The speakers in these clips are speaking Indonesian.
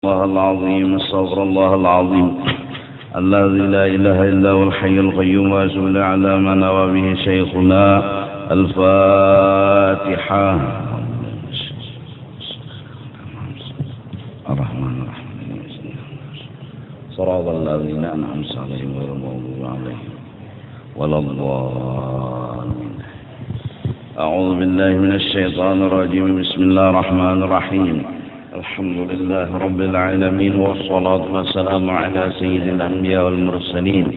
الله العظيم استغفر الله العظيم الذي لا إله إلا هو الحي القيوم وأشهد على ما نوى به شيخنا الفاتحة. الرحمن الرحيم صراط الذين أنعمت عليهم غير المغضوب عليهم ولا الضالين. أعوذ بالله من الشيطان الرجيم. بسم الله الرحمن الرحيم. الحمد لله رب العالمين والصلاة والسلام على سيد الأنبياء والمرسلين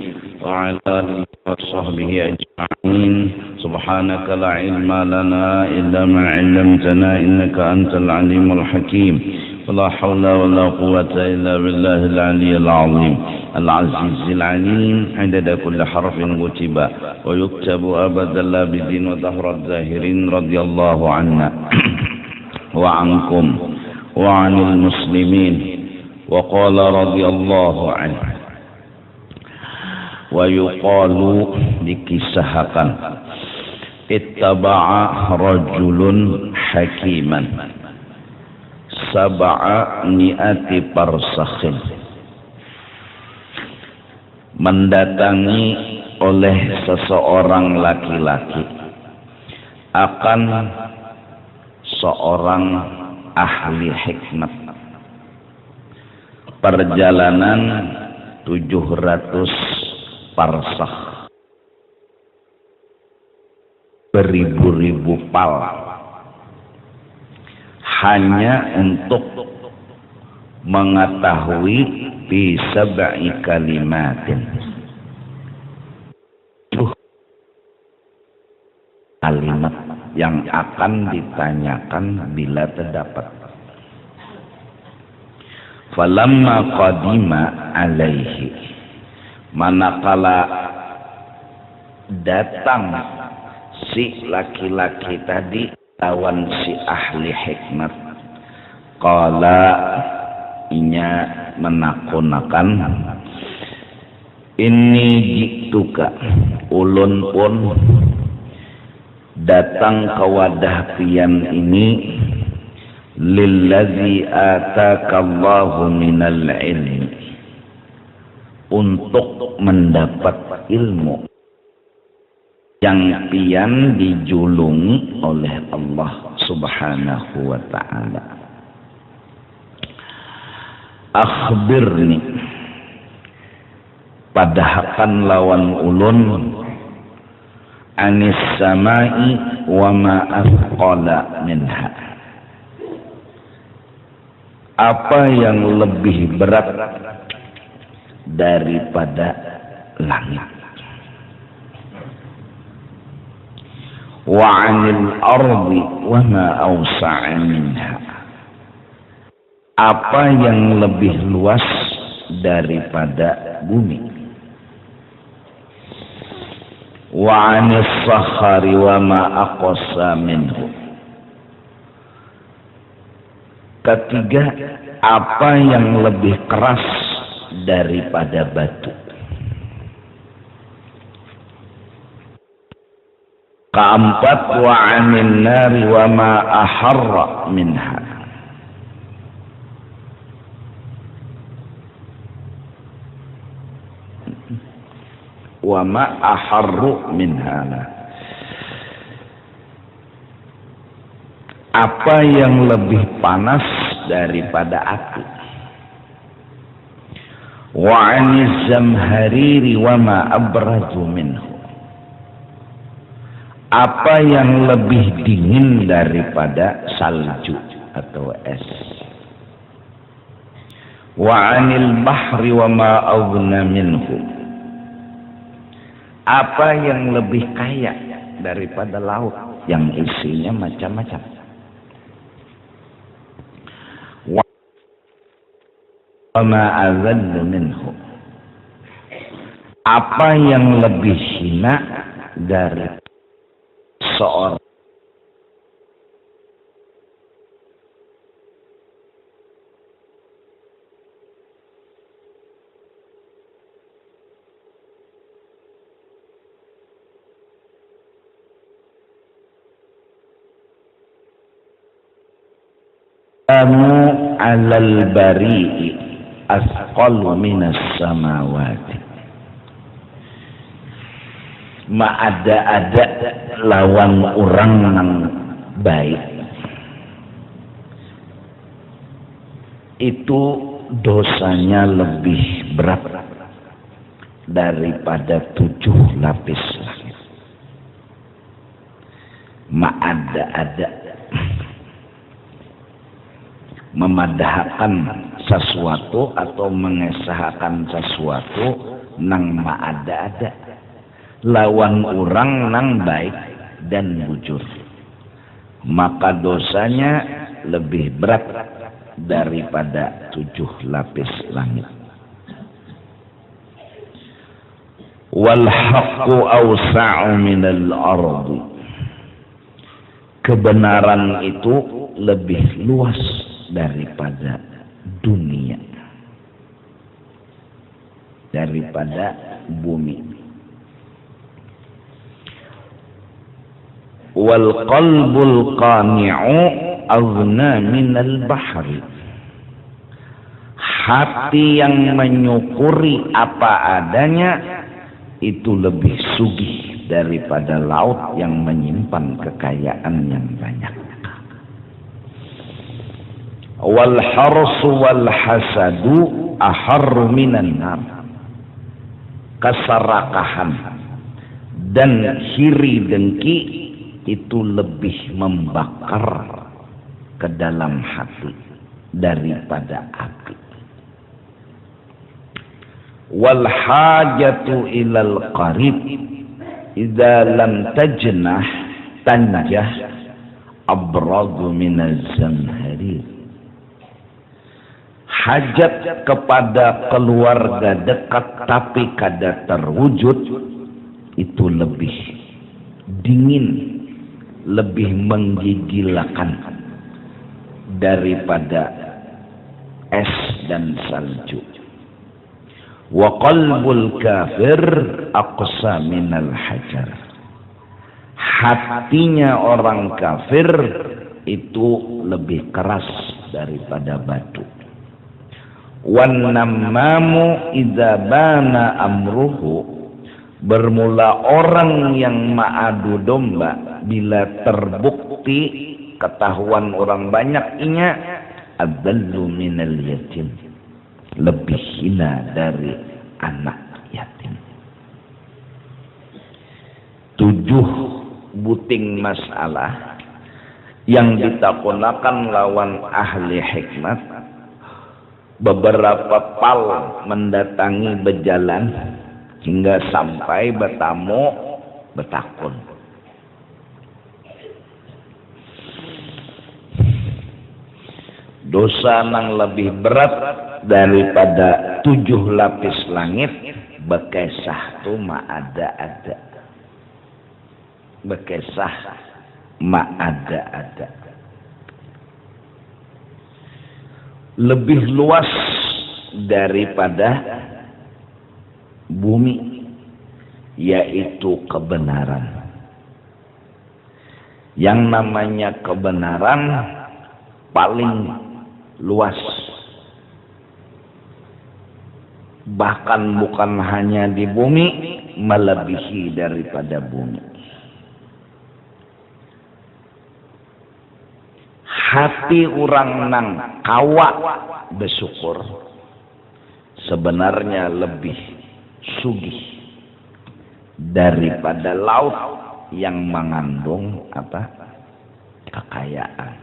وعلى آله وصحبه أجمعين. سبحانك لا علم لنا إلا ما علمتنا إنك أنت العليم الحكيم. ولا حول ولا قوة إلا بالله العلي العظيم العزيز العليم. عدد كل حرف كتب ويكتب أبد الآبدين ودهر الظاهرين. رضي الله عنا وعنكم وعن المسلمين. وقال رضي الله عنه. ويقال dikisahkan ittaba'a rajulun hakiman sab'a mi'ati parsakhin, mendatangi oleh seseorang laki-laki akan seorang ahli hikmat perjalanan 700 parsakh, beribu-ribu pal, hanya untuk mengetahui fi sab'i kalimatin, kalimat yang akan ditanyakan bila terdapat. Falamma qadima alaihi, manakala datang si laki-laki tadi lawan si ahli hikmat, qala inya menakunakan, ini jituka ulun pun datang ke wadah pian ini lillazi atakallahu minal ilmi, untuk mendapat ilmu yang pian dijulungi oleh Allah subhanahu wa ta'ala. Akhbirni, padahkan lawan ulun, anis samai wa ma afqala minha, apa yang lebih berat daripada langit, wa anil ardi wa ma awsa'a minha, apa yang lebih luas daripada bumi, wa anis sakhari wa ma aqsa minhu, ketiga apa yang lebih keras daripada batu, keempat wa anin nari wa ma aharra minha, wa ma aharru minha, apa yang lebih panas daripada api, wa aniz zamhariri wa ma abraju minhu, apa yang lebih dingin daripada salju atau es, wa anil bahri wa ma aghna minhu, apa yang lebih kaya daripada laut yang isinya macam-macam, wa ma azallu minhu, apa yang lebih hina dari seorang 'alal bari'i asqalu minas samawati. Ada lawan orang yang baik itu dosanya lebih berat daripada 7 lapis langit. Ada memadahkan sesuatu atau mengesahkan sesuatu nang ada lawan orang nang baik dan jujur, maka dosanya lebih berat daripada 7 lapis langit. Wal haqqu awsa'u minal ardi. Kebenaran itu lebih luas daripada dunia, daripada bumi. Wal qalbul qani'u aghna minal bahri. Hati yang menyukuri apa adanya itu lebih sugih daripada laut yang menyimpan kekayaan yang banyak. Wal harsu wal hasadu aharru minan nar. Keserakahan dan hiri dengki itu lebih membakar ke dalam hati daripada api. Wal hajatu ilal qarib idza lam tajnah tanjah abradu minaz zamharir. Hajat kepada keluarga dekat tapi kada terwujud itu lebih dingin, lebih menggigilkan daripada es dan salju. Wa qalbul kafir aqsa minal hajar. Hatinya orang kafir itu lebih keras daripada batu. Wan nammamu idza bana amruhu. Bermula orang yang ma'adu domba bila terbukti ketahuan orang banyak inya adzallu minal yatim, lebih hina dari anak yatim. 7 buting masalah yang ditakonakan lawan ahli hikmat. Beberapa pal mendatangi berjalan hingga sampai bertamu bertakun. Dosa yang lebih berat daripada 7 lapis langit bekesah tu ada. Bekesah ada. Lebih luas daripada bumi, yaitu kebenaran. Yang namanya kebenaran paling luas, bahkan bukan hanya di bumi, melebihi daripada bumi. Hati orang nang kawa bersyukur sebenarnya lebih sugih daripada laut yang mengandung kekayaan.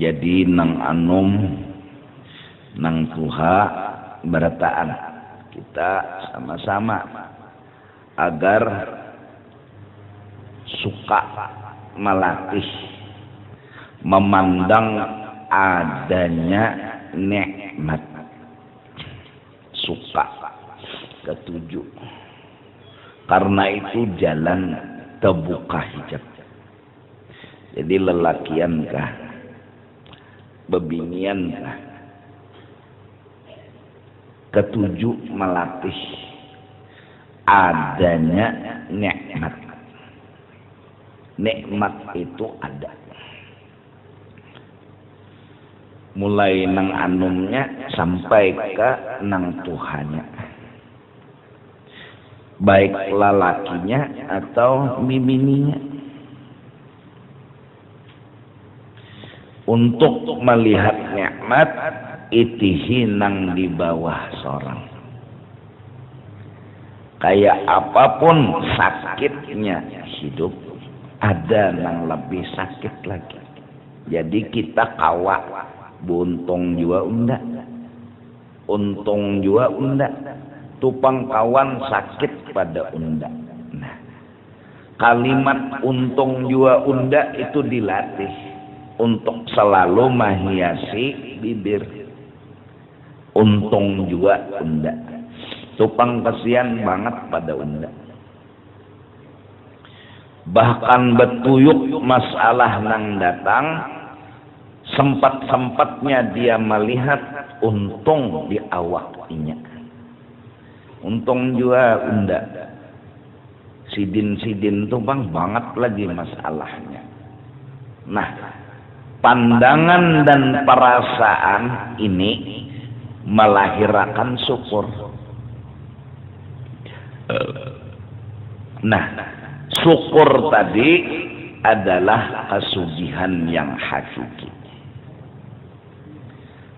Jadi nang anum nang tuha berataan kita sama-sama agar suka melatih memandang adanya nikmat, suka ketujuh. Karena itu jalan terbuka hijab. Jadi lelakian kah, bebinian kah, ketujuh melatih adanya nikmat. nikmat itu ada. Mulai nang anumnya sampai ke nang Tuhannya, baik lalakinya atau bininya. Untuk melihat nikmat itihi nang di bawah seorang. Kayak apapun sakitnya hidup, ada nang lebih sakit lagi. Jadi kita kawa buntung juga unda, untung juga unda, tupang kawan sakit pada unda. Nah, kalimat untung juga unda itu dilatih untuk selalu menghiasi bibir. Untung juga unda, tupang kasihan banget pada unda. Bahkan betuyuk masalah nang datang, sempat-sempatnya dia melihat untung di awaknya. Untung juga unda, sidin-sidin tupang banget lagi masalahnya. Nah, pandangan dan perasaan ini melahirkan syukur. Nah, syukur tadi adalah kesugihan yang hakiki.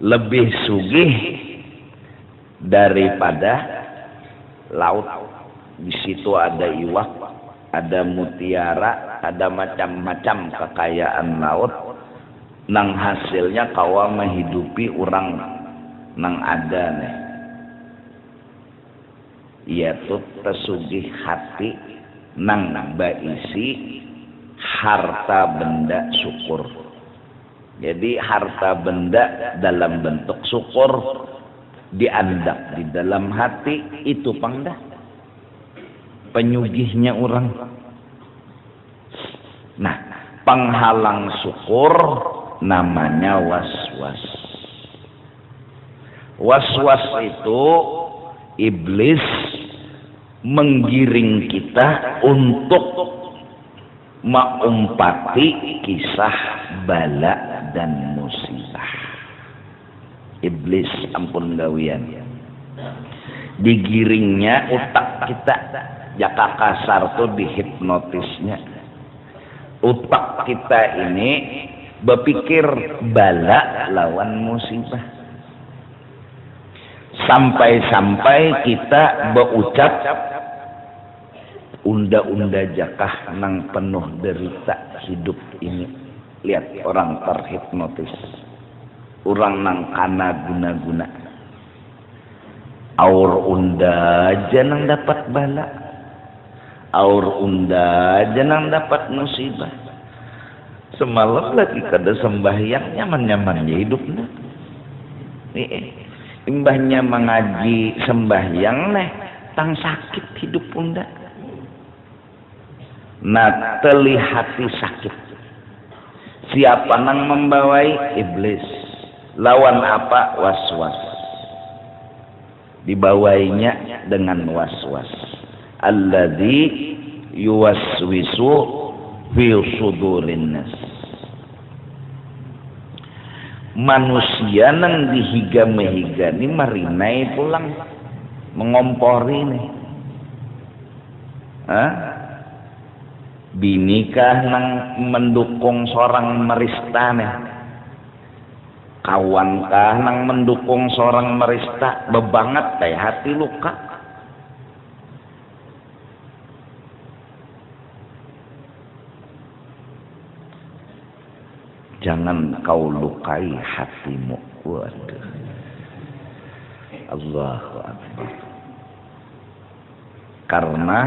Lebih sugih daripada laut. Di situ ada iwak, ada mutiara, ada macam-macam kekayaan laut. Nang hasilnya kawa menghidupi orang nang ada nih. Yaitu tersugih hati nang baisi harta benda syukur. Jadi harta benda dalam bentuk syukur diandak di dalam hati, itu pangdah penyugihnya orang. Nah, penghalang syukur namanya was-was. Was-was itu iblis menggiring kita untuk mengumpati kisah bala dan musibah. Iblis ampun gawian, digiringnya utak kita, jaka kasar tuh dihipnotisnya. Utak kita ini berpikir bala lawan musibah, sampai-sampai kita berucap unda-unda jakah nang penuh derita hidup ini. Lihat orang terhipnotis, orang nang kana guna-guna. Aur unda aja nang dapat bala, aur unda aja nang dapat musibah. Semalam lagi kada sembahyang nyaman-nyaman ya hidupnya. Imbahnya mengaji sembahyang neh tang sakit hidup unda. Nah, terlihati sakit. Siapa nang membawai? Iblis. Lawan apa? Was-was. Dibawainya dengan was-was. Alladzi yuwaswisu fi sudurin nas. Manusia nang dihiga-mehiga ni marinai pulang mengompori nih. Binikah nang mendukung seorang merista nih. Kawankah nang mendukung seorang merista, bebanget kayak hati luka. Jangan kau lukai hatimu. Waduh. Allahu Akbar. Karena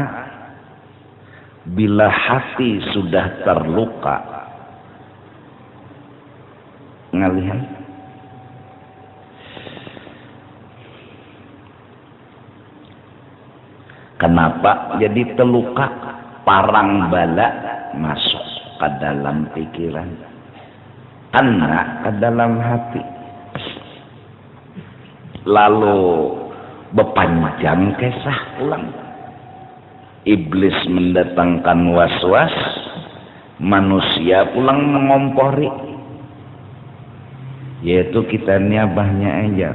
bila hati sudah terluka, ngalihan, kenapa jadi terluka? Parang bala masuk ke dalam pikiran, kena ke dalam hati, lalu bepanjang kisah ulang. Iblis mendatangkan was-was, manusia pulang mengompori, yaitu kita ni abahnya aja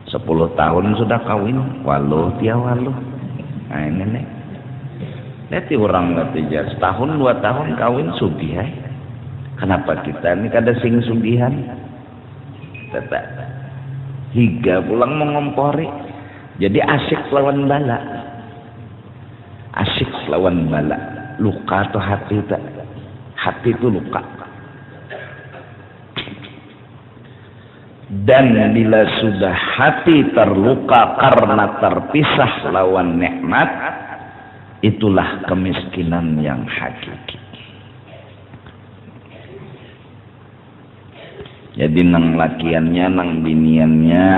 10 tahun sudah kawin, waluh dia waluh. Nah ini nih, nanti orang ngerti setahun 2 tahun kawin sugih. Kenapa kita ini kada sing sugihan? Tetap higa pulang mengompori. Jadi asik lawan bala, asik lawan bala. Luka atau hati tak? Hati itu luka. Dan bila sudah hati terluka karena terpisah lawan nikmat, itulah kemiskinan yang hakiki. Jadi nang lakiannya, nang biniannya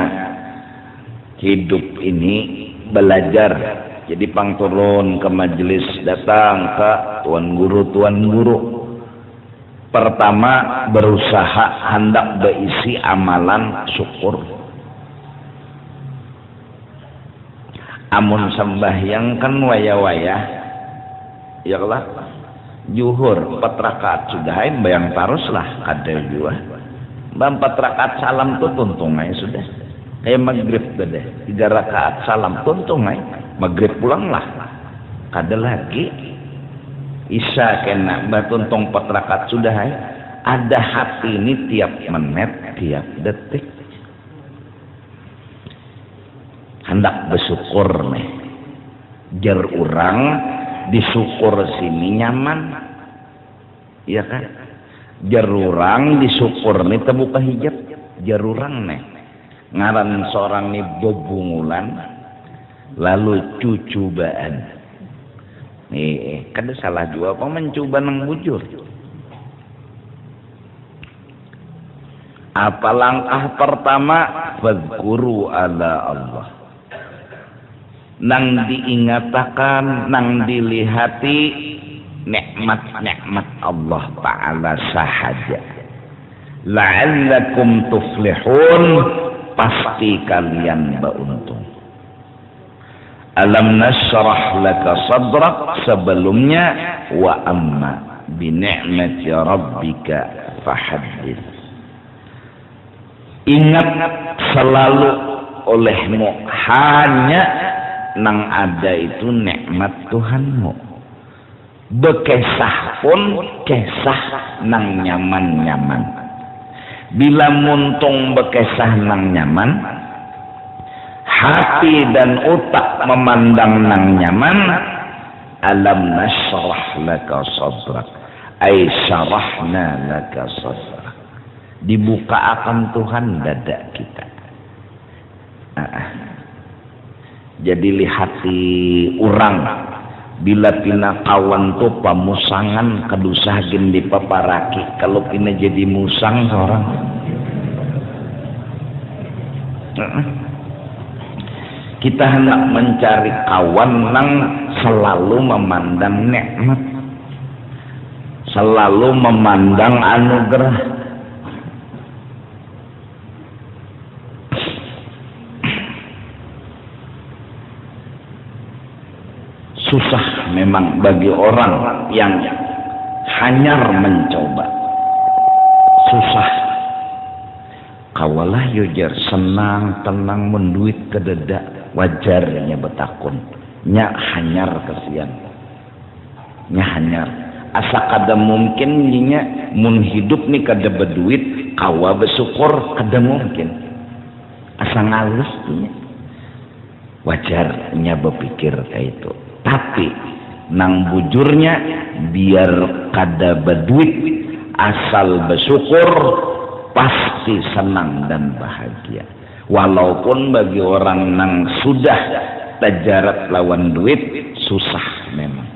hidup ini belajar. Jadi pang turun ke majelis, datang ke tuan guru. Pertama berusaha hendak berisi amalan syukur. Amun sembahyang kan waya-waya, ya lah. Juhur 4 rakaat sudah, bayang tarus lah kada jua. 4 rakaat salam tuh tuntung aja sudah. Kayak maghrib deh, 3 rakaat salam tuntung aja. Maghrib pulang lah, kada lagi. Isya kena batuntung 4 rakaat sudah aja. Ada hati ini tiap menit, tiap detik. Hendak bersyukur nih. Jar urang disyukur sini nyaman, iya kan? Jarurang disyukur nih terbuka hijab. Jarurang nih ngaran seorang nih bobungulan lalu cucubaan nih kada salah juga apa mencoba nang bujur. Apa langkah pertama? Fadzkuru ala Allah, nang diingatakan, nang dilihati nikmat-nikmat Allah Ta'ala sahaja. La'allakum tuflihun, pasti kalian beruntung. Alam nashrah laka sadrak, sebelumnya wa amma bi ni'mati rabbika fahaddits. Ingat selalu olehmu hanya nang ada itu nikmat Tuhanmu. Bekesah pun kesah nang nyaman-nyaman. Bila muntung bekesah nang nyaman, hati dan otak memandang nang nyaman. Alam nashrah laka sadrak, ay syarahna laka sadrak. Dibuka akan Tuhan dada kita. Jadi lihati orang bila pina kawan tu pamusangan kedusah gen di paparaki, kalau pina jadi musang seorang. Kita hendak mencari kawan yang selalu memandang nikmat, selalu memandang anugerah. Susah memang bagi orang yang hanyar mencoba. Susah. Kawalah yujar senang tenang menduit kededa, wajarnya betakun. Nya hanyar kesian. Nya hanyar. Asa kada mungkin nya mun hidup nih kada berduit, kawa bersyukur kada mungkin. Asa ngalus nya. Wajarnya berpikir kayak itu. Tapi nang bujurnya biar kada berduit, asal bersyukur pasti senang dan bahagia. Walaupun bagi orang nang sudah tajarat lawan duit susah memang.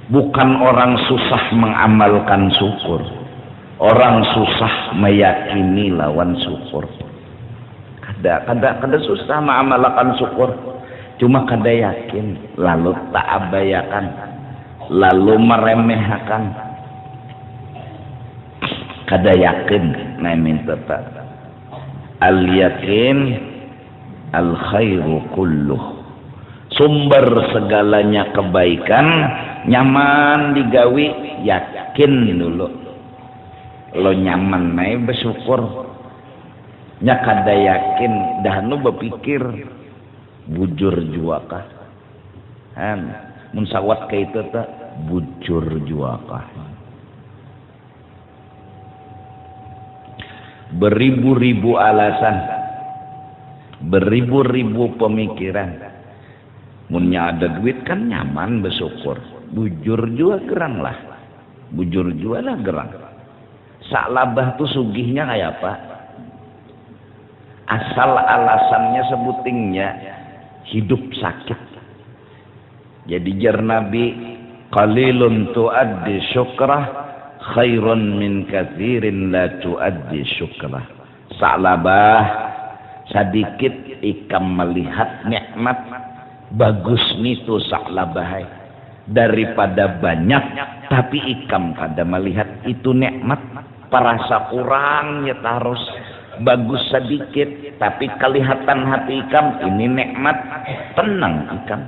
Bukan orang susah mengamalkan syukur, orang susah meyakini lawan syukur. Kada susah mengamalkan syukur. Cuma kada yakin, lalu tak abayakan, lalu meremehkan. Kada yakin, namin tetap. Al yakin al khairu kulluh. sumber segalanya kebaikan, nyaman digawi, yakin dulu lo nyaman naik bersyukur, nya kada yakin dah nu berpikir bujur juaka mun sawat ka itu teh bujur juaka. Beribu-ribu alasan, beribu-ribu pemikiran. Munnya ada duit kan nyaman bersyukur, bujur juga gerang lah, bujur juga lah gerang. Salabah tuh sugihnya kayak apa? Asal alasannya sebutingnya hidup sakit. Jadi jar Nabi, qalilun tuaddi syukrah khairun min katsirin la tuaddi syukrah. Salabah sedikit ikam melihat nikmat bagus nitu salabah daripada banyak tapi ikam kada melihat itu nikmat, perasa kurang ya harus bagus sedikit tapi kelihatan hati ikam ini nikmat, tenang ikam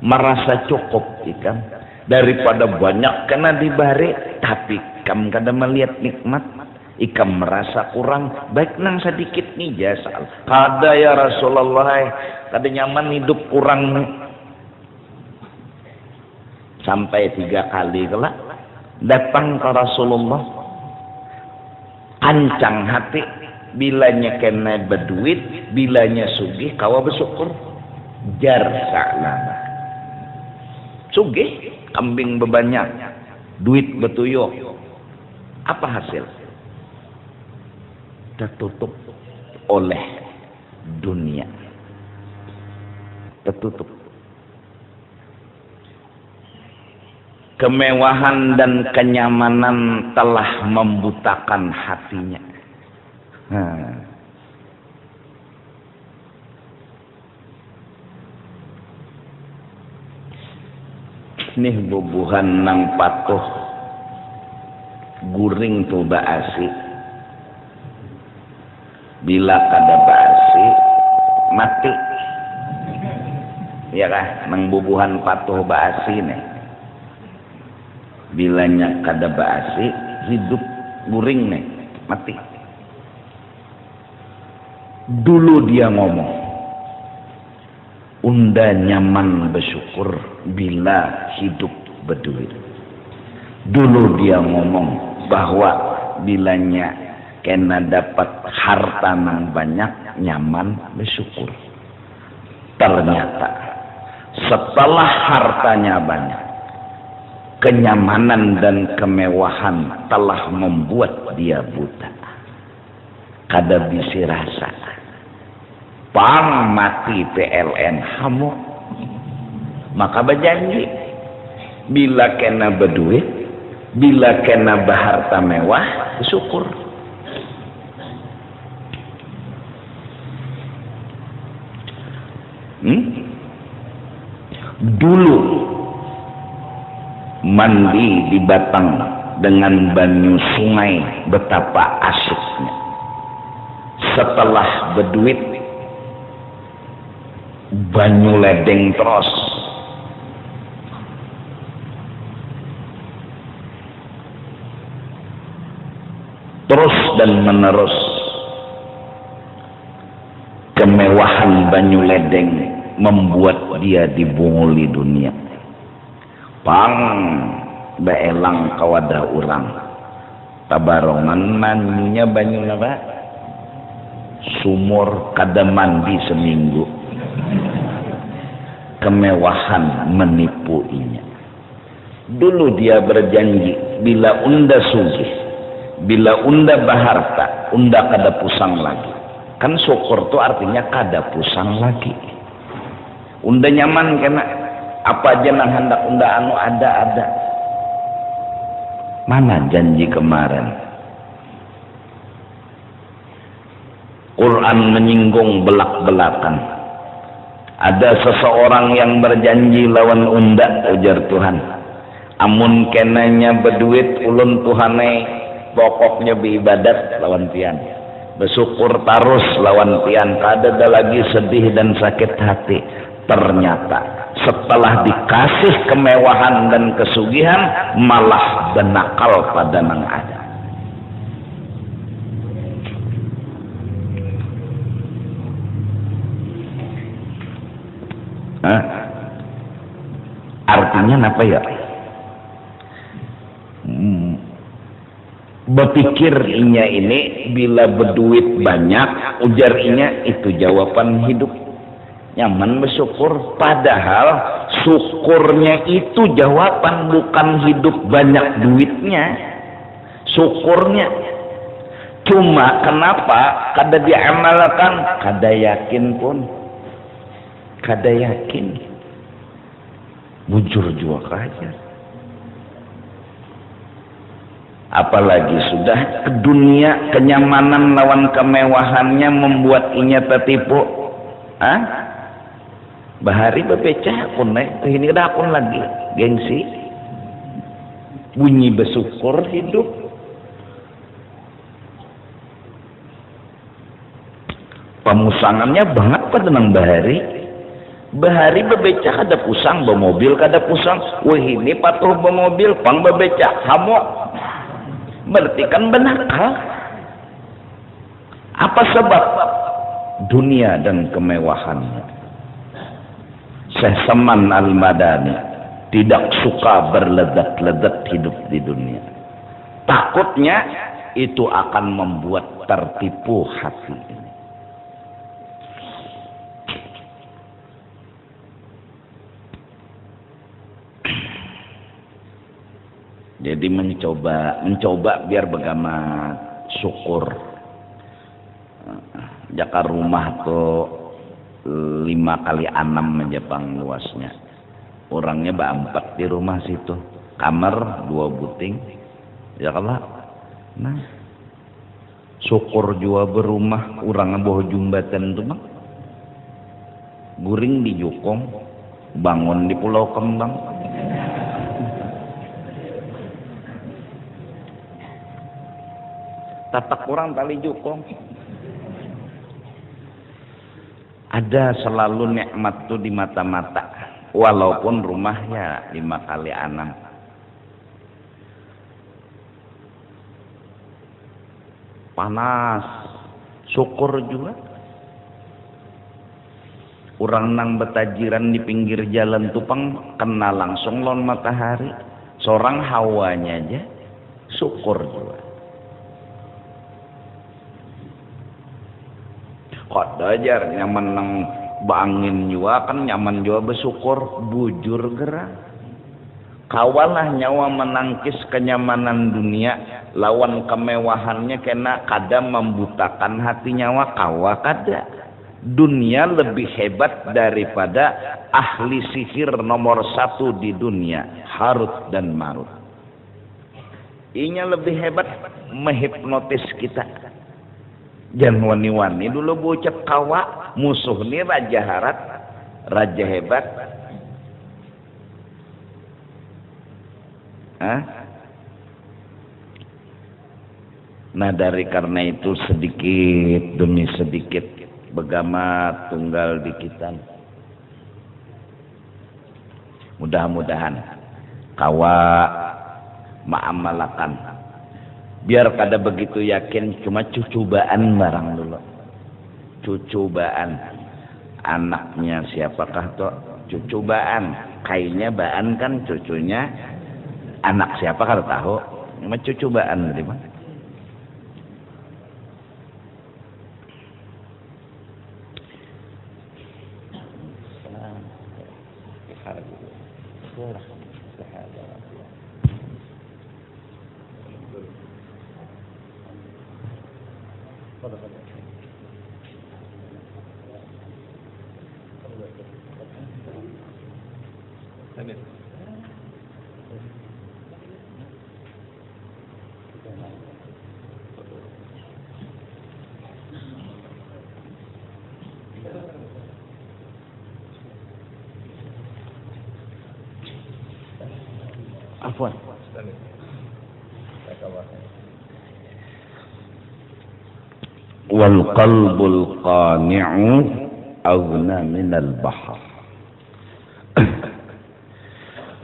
merasa cukup ikam daripada banyak kena dibari tapi ikam kada melihat nikmat, ikam merasa kurang, baik nang sedikit nih jasa kada ya Rasulullah kada nyaman hidup kurang sampai 3 kali kelak datang ke Rasulullah ancang hati bilanya kena berduit bilanya sugih kawa bersyukur jar sa'lama sugih kambing bebanyak duit betuyuk apa hasil tertutup oleh dunia, tertutup kemewahan dan kenyamanan telah membutakan hatinya. Nih bubuhan nang patuh guring tu baasi, bila kada baasi mati ya kah nang bubuhan patuh baasi nih bilanya kada baasi hidup guring nih mati. Dulu dia ngomong unda nyaman bersyukur bila hidup berduit. Dulu dia ngomong bahwa bilanya kena dapat harta nang banyak nyaman bersyukur. Ternyata setelah hartanya banyak, kenyamanan dan kemewahan telah membuat dia buta. Kada bisi rasa pang mati PLN hamu, maka berjanji bila kena berduit, bila kena berharta mewah syukur. Dulu mandi di Batang dengan banyu sungai betapa asyiknya. Setelah berduit banyu ledeng terus. Terus dan menerus kemewahan banyu ledeng membuat dia dibunguli dunia. Pang beelang kawada urang tabarongan mandinya banyu napa sumur kada mandi seminggu. Kemewahan menipuinya. Dulu dia berjanji bila unda sugih, bila unda baharta, unda kada pusang lagi. Kan syukur tu artinya kada pusang lagi. Unda nyaman kena apa aja nang hendak unda anu ada. Mana janji kemarin? Quran menyinggung belak-belakan. Ada seseorang yang berjanji lawan unda, ujar Tuhan. Amun kenanya berduit ulun Tuhane pokoknya beribadat lawan pian. Bersyukur tarus lawan pian. Kada ada lagi sedih dan sakit hati. ternyata setelah dikasih kemewahan dan kesugihan malah benakal pada nang ada. Artinya apa ya? Berpikir inya ini bila berduit banyak, ujar inya itu jawaban hidup. Nyaman bersyukur, padahal syukurnya itu jawaban, bukan hidup banyak duitnya. Syukurnya. Cuma kenapa kada diamalkan? Kada yakin pun. Kada yakin. Bujur juga aja. Apalagi sudah ke dunia, kenyamanan lawan kemewahannya membuat inya tertipu. Bahari bebecah akun ini ada akun lagi, gengsi. Bunyi bersyukur hidup. Pemusangannya banget pada nang bahari. Bahari bebecah kada pusang, bermobil kada pusang. Wah ini patuh bermobil, pang bebecah hamok. Berarti kan benakal. Apa sebab? Dunia dan kemewahannya. Syekh Saman Al-Madani tidak suka berledat-ledat hidup di dunia. Takutnya itu akan membuat tertipu hati ini. Jadi mencoba biar bagaimana syukur. Jaka rumah tuh 5 kali 6 menjepang luasnya. Orangnya berempat di rumah situ. Kamar 2 buting. Ya kalah. Nah, syukur jua berumah. Orangnya bawa jumbatan tuh bang. Guring di Jukong, bangun di Pulau Kembang. Tatak kurang tali Jukong. Ada selalu nikmat tuh di mata-mata, walaupun rumahnya 5 kali 6. Panas, syukur juga. Orang nang betajiran di pinggir jalan tupang kena langsung lawan matahari. Seorang hawanya aja syukur juga. Kada ajar nyaman nang bangin juga kan nyaman juga bersyukur, bujur gerah. Kawalah nyawa menangkis kenyamanan dunia lawan kemewahannya kena kada membutakan hati nyawa kawa kada. Dunia lebih hebat daripada ahli sihir nomor 1 di dunia, Harut dan Marut. Inya lebih hebat menghipnotis kita. Jangan wani-wani dulu bocap kawa, musuh ni raja harat, raja hebat. Nah dari karena itu sedikit demi sedikit begama tunggal dikitan. Mudah-mudahan kawa ma'amalakan. Biar kada begitu yakin, cuma cucubaan barang dulu. Cucubaan. Anaknya siapakah toh? Cucubaan. Kayaknya baan kan cucunya. Anak siapa kada tahu. Cuma cucubaan dari mana? Afwan. Wal qalbul qani'u aghna minal bahr.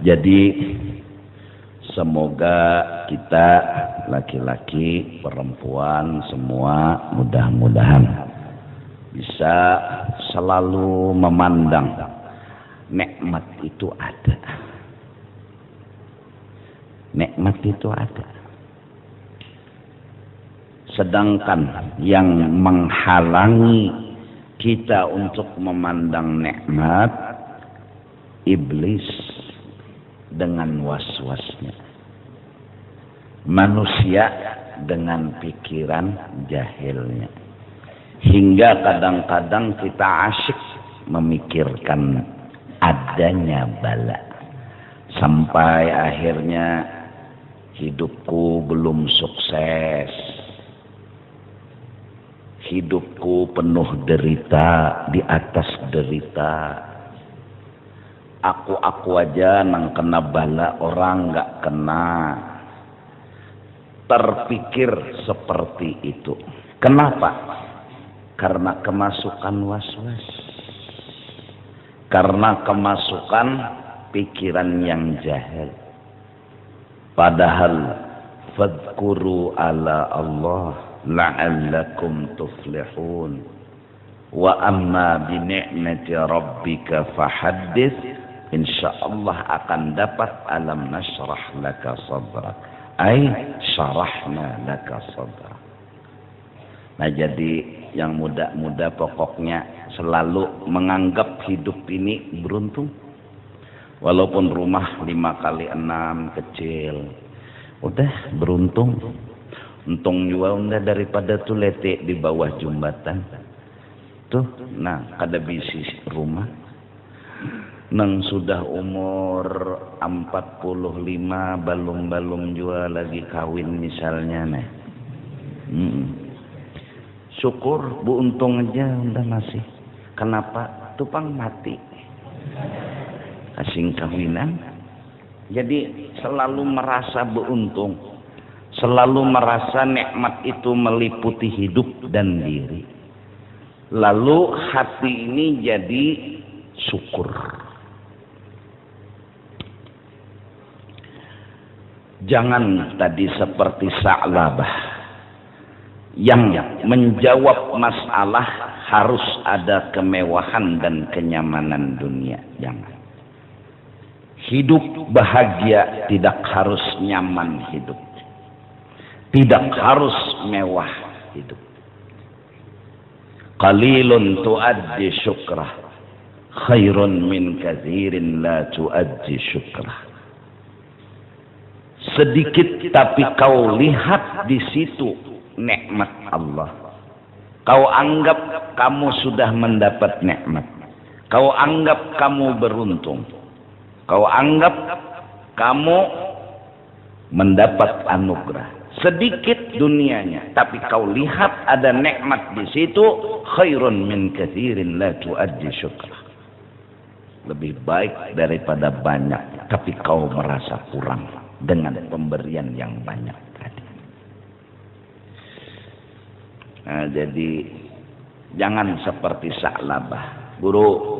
Jadi semoga kita laki-laki, perempuan semua mudah-mudahan bisa selalu memandang nikmat itu ada. Nikmat itu ada. Sedangkan yang menghalangi kita untuk memandang nikmat, iblis dengan was-wasnya, manusia dengan pikiran jahilnya, hingga kadang-kadang kita asyik memikirkan adanya bala, sampai akhirnya hidupku belum sukses, hidupku penuh derita di atas derita. Aku aja nang kena bala, orang nggak kena. Terpikir seperti itu. Kenapa? Karena kemasukan was-was. Karena kemasukan pikiran yang jahil. Padahal fadhkuru ala Allah la'allakum tuflihun. Wa amma bi ni'mati rabbika fahaddits. Insyaallah akan dapat alam nasrah laka sadrak, ay syarahna laka sadrak. Nah, jadi yang muda-muda pokoknya selalu menganggap hidup ini beruntung. Walaupun rumah 5x6 kecil, udah beruntung. Untung juga udah daripada tuh letek di bawah jembatan. Tuh, nah kada bisi rumah. Nang sudah umur 45 balung-balung juga lagi kawin misalnya nih. Syukur bu, untung aja udah masih. Kenapa? Tupang mati. Asing kawinan. Jadi selalu merasa beruntung. Selalu merasa nikmat itu meliputi hidup dan diri. Lalu hati ini jadi syukur. Jangan tadi seperti Sa'labah yang menjawab masalah harus ada kemewahan dan kenyamanan dunia. Jangan. Hidup bahagia tidak harus nyaman hidup. Tidak harus mewah hidup. Qalilun tuaddi syukrah khairun min katsirin la tuaddi syukrah. Sedikit tapi kau lihat di situ nikmat Allah. Kau anggap kamu sudah mendapat nikmat. Kau anggap kamu beruntung. Kau anggap kamu mendapat anugerah. Sedikit dunianya, tapi kau lihat ada nikmat di situ, khairun min katsirin la tuaddi syukrah. Lebih baik daripada banyak, tapi kau merasa kurang dengan pemberian yang banyak tadi. Nah, jadi jangan seperti Sa'labah. Guru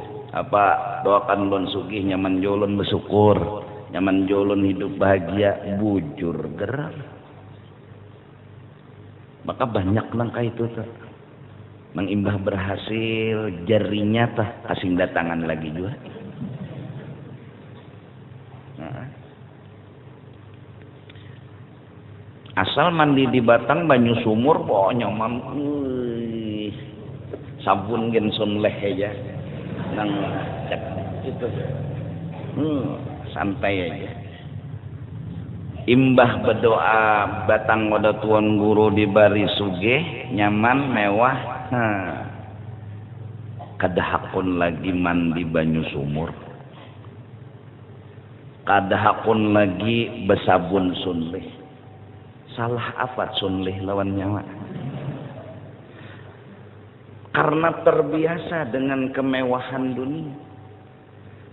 doakan lon sugih nyaman jolon bersyukur, nyaman jolon hidup bahagia, bujur gerak. Maka banyak langkah itu tuh. Mengimbah berhasil, jarinya tah asing datangan lagi juga. Nah. Asal mandi di batang banyu sumur pokoknya nyaman. Sabun gen sunleh aja. Nang cek itu. Santai aja. Imbah berdoa batang wada tuan guru dibari sugih, nyaman, mewah. Kadahakun lagi mandi banyu sumur. Kadahakun lagi besabun sunlih. Salah apa sunlih lawan nyawa? Karena terbiasa dengan kemewahan dunia.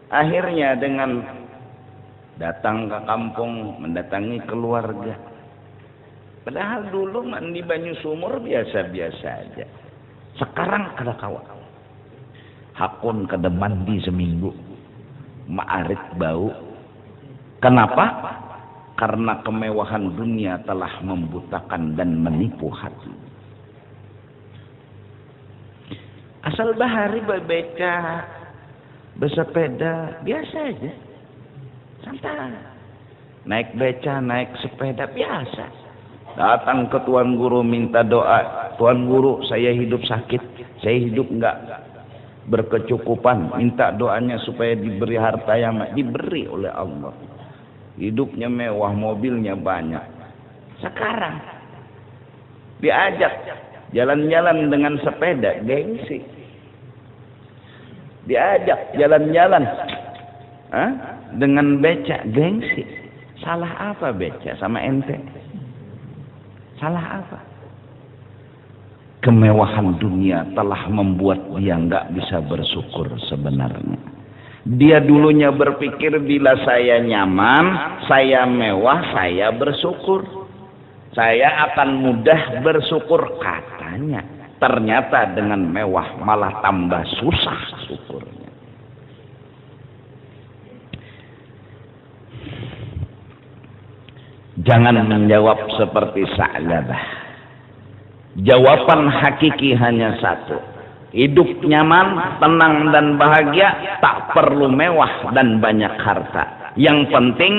Akhirnya dengan datang ke kampung, mendatangi keluarga. Padahal dulu mandi banyu sumur biasa-biasa aja. Sekarang kada kawan. Hakun kada mandi seminggu. Ma'arit bau. Kenapa? Karena kemewahan dunia telah membutakan dan menipu hati. Asal bahari bebeca, bersepeda, biasa aja. Santai. Naik beca, naik sepeda, biasa. Datang ke Tuan Guru minta doa. Tuan Guru, saya hidup sakit. Saya hidup enggak berkecukupan. Minta doanya supaya diberi harta yang diberi oleh Allah. Hidupnya mewah, mobilnya banyak. Sekarang diajak jalan-jalan dengan sepeda, gengsi. Diajak jalan-jalan dengan beca, gengsi. Salah apa beca sama ente? Salah apa? Kemewahan dunia telah membuat dia nggak bisa bersyukur sebenarnya. Dia dulunya berpikir bila saya nyaman, saya mewah, saya bersyukur. Saya akan mudah bersyukur katanya. Ternyata dengan mewah malah tambah susah syukurnya. Jangan menjawab seperti Sa'labah. Jawaban hakiki hanya satu. Hidup nyaman, tenang dan bahagia, tak perlu mewah dan banyak harta. Yang penting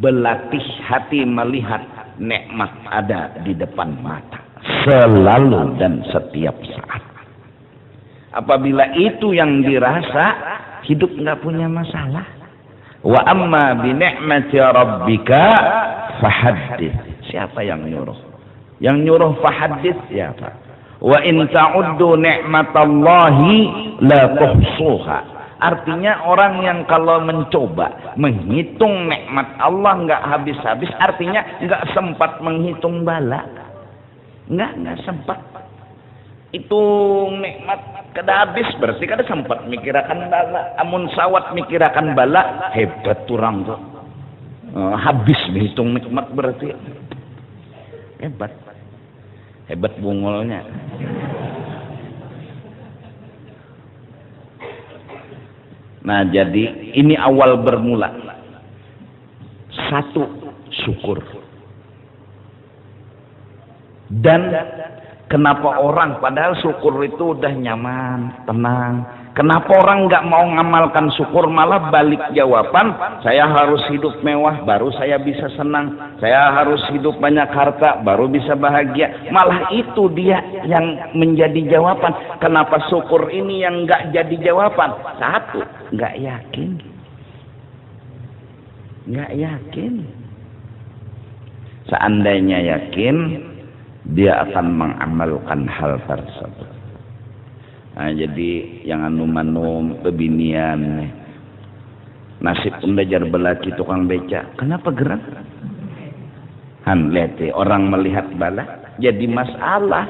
berlatih hati melihat nikmat ada di depan mata. Selalu dan setiap saat. Apabila itu yang dirasa, hidup nggak punya masalah. Wa amma bi ni'mati rabbika fahaddits. Siapa yang nyuruh? Yang nyuruh fahaddits siapa? Wa in ta'uddu ni'matallahi la tuhsuha. Artinya orang yang kalau mencoba menghitung nikmat Allah nggak habis-habis, artinya nggak sempat menghitung bala. Nggak sempat. Itu nikmat kada habis, berarti kada sempat mikirakan bala. Amun sawat mikirakan bala, hebat turang tuh. Habis menghitung nikmat berarti. Hebat. Hebat bungolnya. Nah, jadi ini awal bermula. Satu, syukur. Dan kenapa orang padahal syukur itu udah nyaman, tenang. Kenapa orang nggak mau ngamalkan syukur, malah balik jawaban, saya harus hidup mewah baru saya bisa senang, saya harus hidup banyak harta baru bisa bahagia. Malah itu dia yang menjadi jawaban. Kenapa syukur ini yang nggak jadi jawaban? Satu, nggak yakin. Nggak yakin. Seandainya yakin, dia akan mengamalkan hal tersebut. Nah, jadi yang anu-manum kebinian nasib undajar belaki tukang beca. Kenapa gerak? Han lihat orang melihat bala jadi masalah.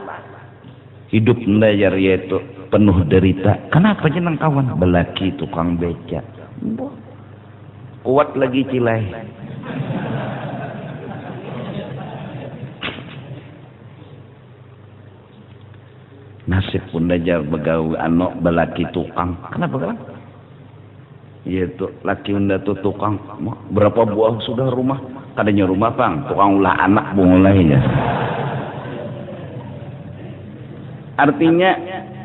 Hidup undajar yaitu penuh derita. Kenapa jeneng kawan belaki tukang beca? Kuat lagi cilai. Nasib pun dajar begawi anak belaki tukang. Kenapa kan? Yaitu laki unda tuh tukang. Berapa buah sudah rumah? Kadanya rumah bang. Tukang ulah anak bungulainya. Artinya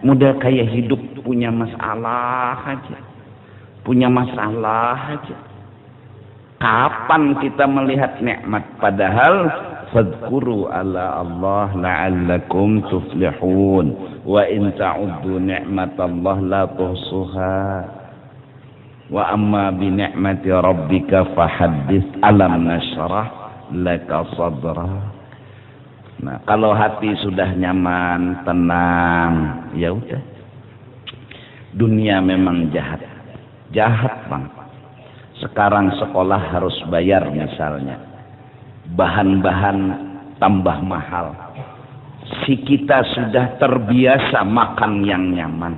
mudah kayak hidup punya masalah aja. Punya masalah aja. Kapan kita melihat nikmat? Padahal fadhkuru ala Allah la'allakum tuflihun wa in ta'uddu ni'matallahi la tuhsuha wa amma bi ni'mati rabbika fahaddits alam nashrah laka sadra. Nah, kalau hati sudah nyaman, tenang, ya udah. Dunia memang jahat. Jahat, Bang. Sekarang sekolah harus bayar misalnya. Bahan-bahan tambah mahal. Si kita sudah terbiasa makan yang nyaman,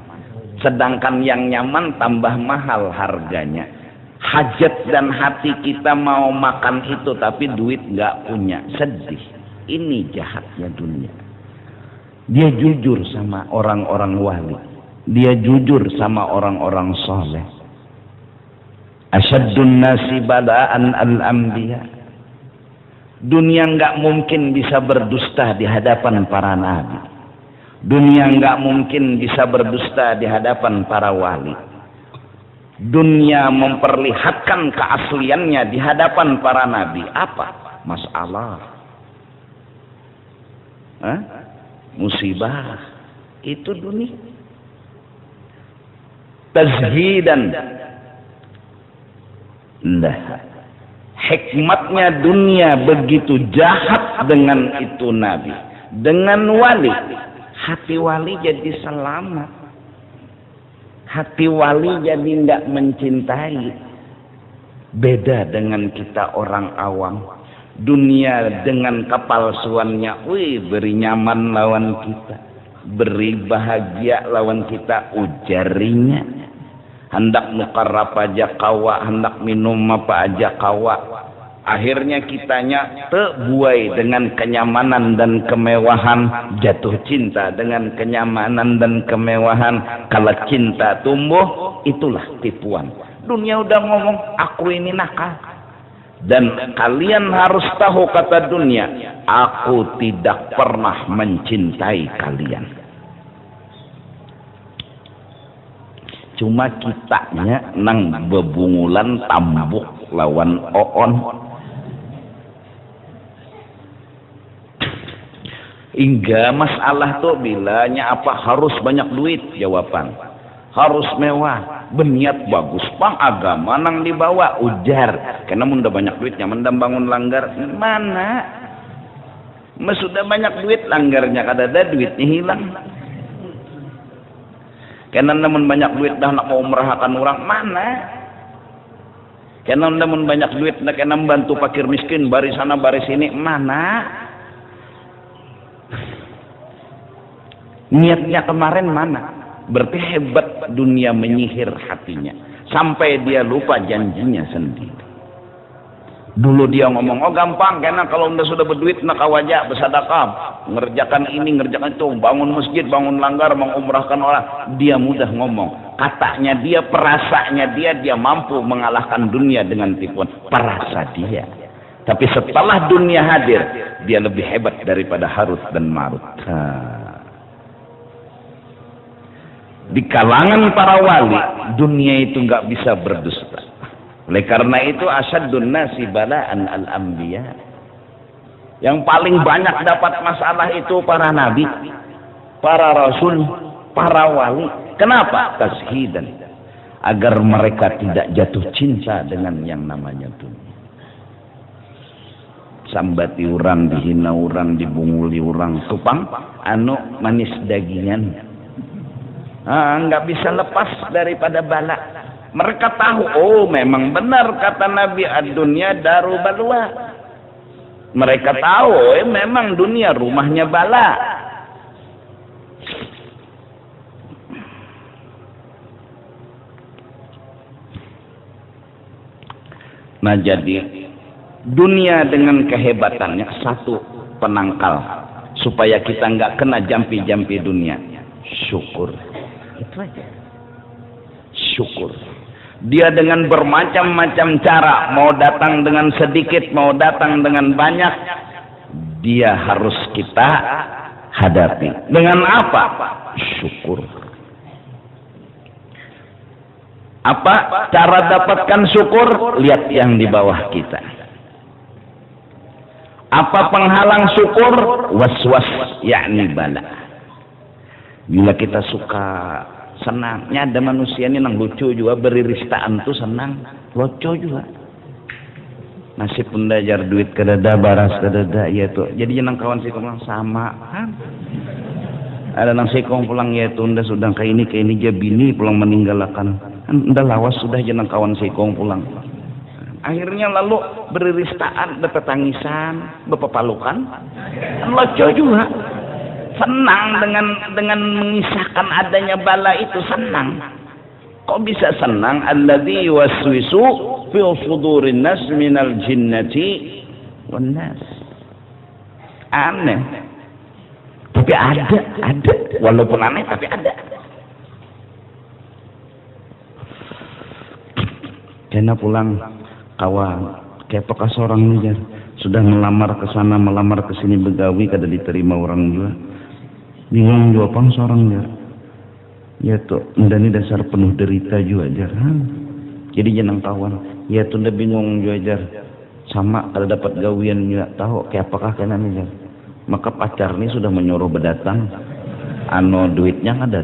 sedangkan yang nyaman tambah mahal harganya. Hajat dan hati kita mau makan itu tapi duit nggak punya, sedih. Ini jahatnya dunia. Dia jujur sama orang-orang wali, dia jujur sama orang-orang soleh. Asyaddun nasi bala'an al-anbiya. Dunia nggak mungkin bisa berdusta di hadapan para nabi. Dunia nggak mungkin bisa berdusta di hadapan para wali. Dunia memperlihatkan keasliannya di hadapan para nabi. Apa? Masalah. Musibah. Itu dunia. Tazhidan. Lah. Hikmatnya dunia begitu jahat dengan itu nabi. Dengan wali. Hati wali jadi selamat. Hati wali jadi tidak mencintai. Beda dengan kita orang awam. Dunia dengan kepalsuannya, beri nyaman lawan kita, beri bahagia lawan kita, ujarinya. Hendak mukarrab aja kawa, hendak minum apa aja kawa. Akhirnya kitanya terbuai dengan kenyamanan dan kemewahan, jatuh cinta dengan kenyamanan dan kemewahan. Kalau cinta tumbuh, itulah tipuan. Dunia udah ngomong, aku ini nakal. Dan kalian harus tahu, kata dunia, aku tidak pernah mencintai kalian. Cuma kitanya nang bebungulan tambuk lawan oon. Hingga masalah tuh bilanya apa, harus banyak duit, jawaban. Harus mewah, berniat bagus, pang agama nang dibawa, ujar. Karena udah banyak duitnya, mendam bangun langgar. Mana? Sudah banyak duit, langgarnya kadada duitnya hilang. Karena namun banyak duit dah nak mau merahkan orang, mana? Karena namun banyak duit nak kena membantu fakir miskin, baris sana baris sini, mana? Niatnya kemarin mana? Berarti hebat dunia menyihir hatinya sampai dia lupa janjinya sendiri. Dulu dia ngomong, oh gampang, karena kalau sudah berduit nak wajah bersedekah, ngerjakan ini ngerjakan itu, bangun masjid, bangun langgar, mengumrahkan orang. Dia mudah ngomong, katanya dia, perasanya dia mampu mengalahkan dunia dengan tipuan perasa dia. Tapi setelah dunia hadir, dia lebih hebat daripada Harut dan Marut. Di kalangan para wali, dunia itu nggak bisa berdusta. Oleh karena itu, asyaddun nasi bala'an al-anbiya. Yang paling banyak dapat masalah itu para nabi, para rasul, para wali. Kenapa? Tazhidan. Agar mereka tidak jatuh cinta dengan yang namanya dunia. Sambati orang, dihina orang, dibunguli orang, tupang manis dagingan. Nggak bisa lepas daripada bala. Mereka tahu, oh memang benar kata Nabi, ad-dunya daru balwa. Mereka tahu, memang dunia rumahnya bala. Nah jadi dunia dengan kehebatannya satu penangkal supaya kita nggak kena jampi-jampi dunia. Syukur. Itu aja. Syukur. Dia dengan bermacam-macam cara, mau datang dengan sedikit, mau datang dengan banyak, dia harus kita hadapi. Dengan apa? Syukur. Apa cara dapatkan syukur? Lihat yang di bawah kita. Apa penghalang syukur? Was-was, yakni bala. Bila kita suka senangnya, ada manusia ini nang lucu juga, beri ristaan tuh senang, lucu juga. Nasib pendajar duit kedada, baras kedada, ya tuh. Jadi jenang kawan si pulang sama, kan? Ada nang sekong pulang ya tuh, unda sudah kayak ini jabini pulang meninggalkan. Unda lawas sudah jenang kawan sekong pulang. Akhirnya lalu beri ristaan, bertetangisan, berpepalukan, lucu juga. Senang dengan mengisahkan adanya bala itu, senang. Kok bisa senang? Alladzi yuwaswisu fi sudurin nas minal jinnati wan nas. Aneh. Tapi ada. Walaupun aneh tapi ada. Saya pulang kawan kayak bekas orang nih sudah melamar ke sana melamar ke sini begawi kada diterima orang juga bingung juga pang seorang ya tuh dan ini dasar penuh derita juga jar jadi jenang kawan ya tuh udah bingung juga jar sama kalau dapat gawian juga tahu kayak apakah kena jar maka pacar ini sudah menyuruh berdatang duitnya ada